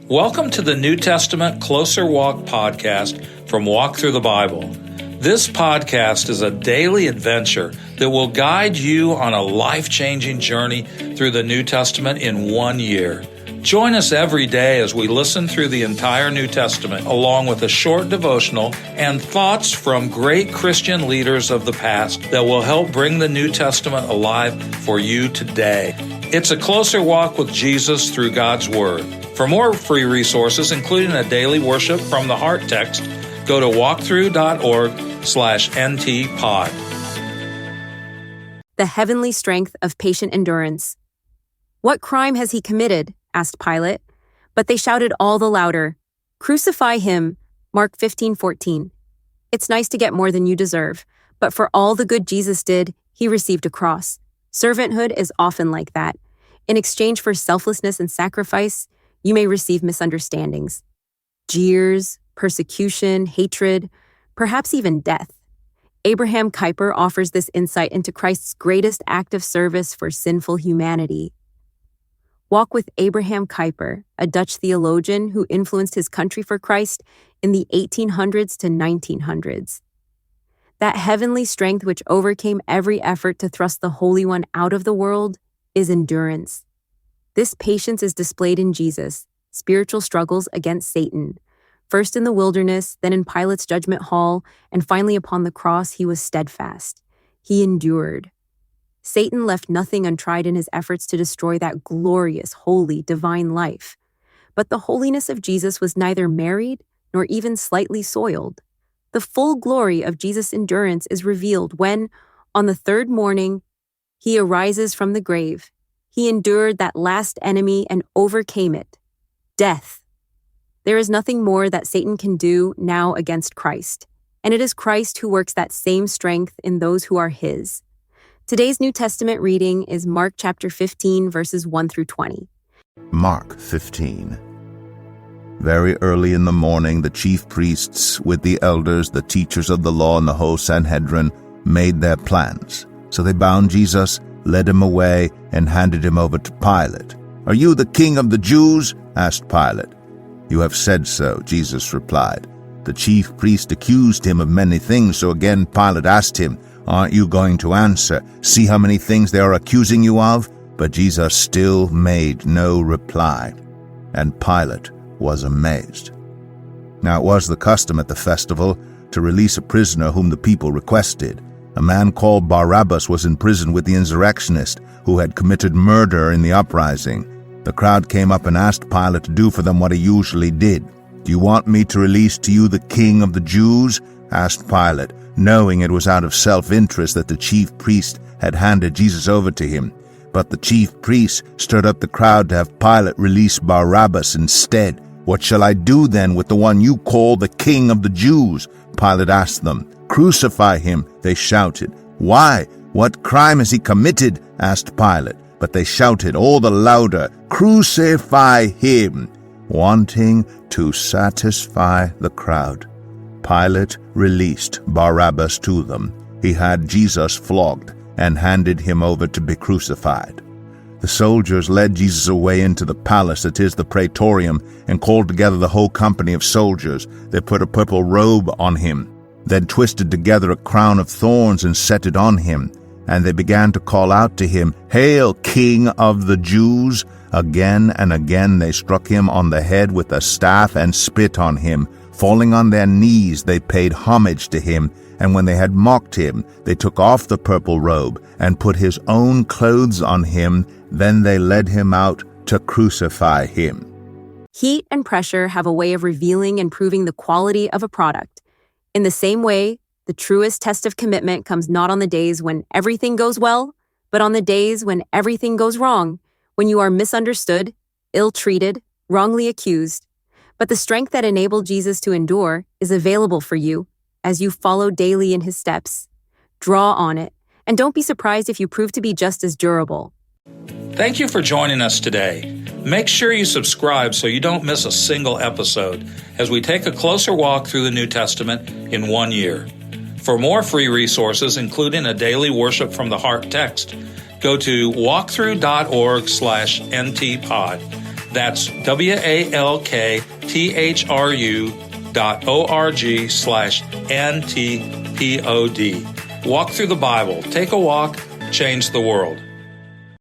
Welcome to the New Testament Closer Walk podcast from Walk Thru the Bible. This podcast is a daily adventure that will guide you on a life-changing journey through the New Testament in 1 year. Join us every day as we listen through the entire New Testament, along with a short devotional and thoughts from great Christian leaders of the past that will help bring the New Testament alive for you today. It's a closer walk with Jesus through God's Word. For more free resources, including a daily worship from the Heart text, go to walkthru.org/ntpod. The heavenly strength of patient endurance. "What crime has he committed?" asked Pilate. But they shouted all the louder, "Crucify him!" Mark 15:14. It's nice to get more than you deserve, but for all the good Jesus did, he received a cross. Servanthood is often like that. In exchange for selflessness and sacrifice, you may receive misunderstandings, jeers, persecution, hatred, perhaps even death. Abraham Kuyper offers this insight into Christ's greatest act of service for sinful humanity. Walk with Abraham Kuyper, a Dutch theologian who influenced his country for Christ in the 1800s to 1900s. That heavenly strength which overcame every effort to thrust the Holy One out of the world is endurance. This patience is displayed in Jesus' spiritual struggles against Satan. First in the wilderness, then in Pilate's judgment hall, and finally upon the cross, he was steadfast. He endured. Satan left nothing untried in his efforts to destroy that glorious, holy, divine life. But the holiness of Jesus was neither marred nor even slightly soiled. The full glory of Jesus' endurance is revealed when, on the third morning, he arises from the grave. He endured that last enemy and overcame it, death. There is nothing more that Satan can do now against Christ, and it is Christ who works that same strength in those who are his. Today's New Testament reading is Mark chapter 15, verses 1 through 20. Mark 15. Very early in the morning, the chief priests, with the elders, the teachers of the law, and the whole Sanhedrin, made their plans. So they bound Jesus, led him away, and handed him over to Pilate. "Are you the king of the Jews?" asked Pilate. "You have said so," Jesus replied. The chief priest accused him of many things, so again Pilate asked him, "Aren't you going to answer? See how many things they are accusing you of?" But Jesus still made no reply, and Pilate was amazed. Now it was the custom at the festival to release a prisoner whom the people requested. A man called Barabbas was in prison with the insurrectionist who had committed murder in the uprising. The crowd came up and asked Pilate to do for them what he usually did. "Do you want me to release to you the king of the Jews?" asked Pilate, knowing it was out of self-interest that the chief priest had handed Jesus over to him. But the chief priests stirred up the crowd to have Pilate release Barabbas instead. "What shall I do then with the one you call the king of the Jews?" Pilate asked them. "Crucify him," they shouted. "Why? What crime has he committed?" asked Pilate. But they shouted all the louder, "Crucify him," wanting to satisfy the crowd. Pilate released Barabbas to them. He had Jesus flogged and handed him over to be crucified. The soldiers led Jesus away into the palace, that is, the praetorium, and called together the whole company of soldiers. They put a purple robe on him, then twisted together a crown of thorns and set it on him. And they began to call out to him, "Hail, King of the Jews!" Again and again they struck him on the head with a staff and spit on him. Falling on their knees, they paid homage to him. And when they had mocked him, they took off the purple robe and put his own clothes on him. Then they led him out to crucify him. Heat and pressure have a way of revealing and proving the quality of a product. In the same way, the truest test of commitment comes not on the days when everything goes well, but on the days when everything goes wrong, when you are misunderstood, ill-treated, wrongly accused. But the strength that enabled Jesus to endure is available for you as you follow daily in his steps. Draw on it, and don't be surprised if you prove to be just as durable. Thank you for joining us today. Make sure you subscribe so you don't miss a single episode as we take a closer walk through the New Testament in 1 year. For more free resources, including a daily worship from the Heart text, go to walkthru.org/ntpod. That's walktru.org/NTPOD. Walk Through the Bible. Take a walk, change the world.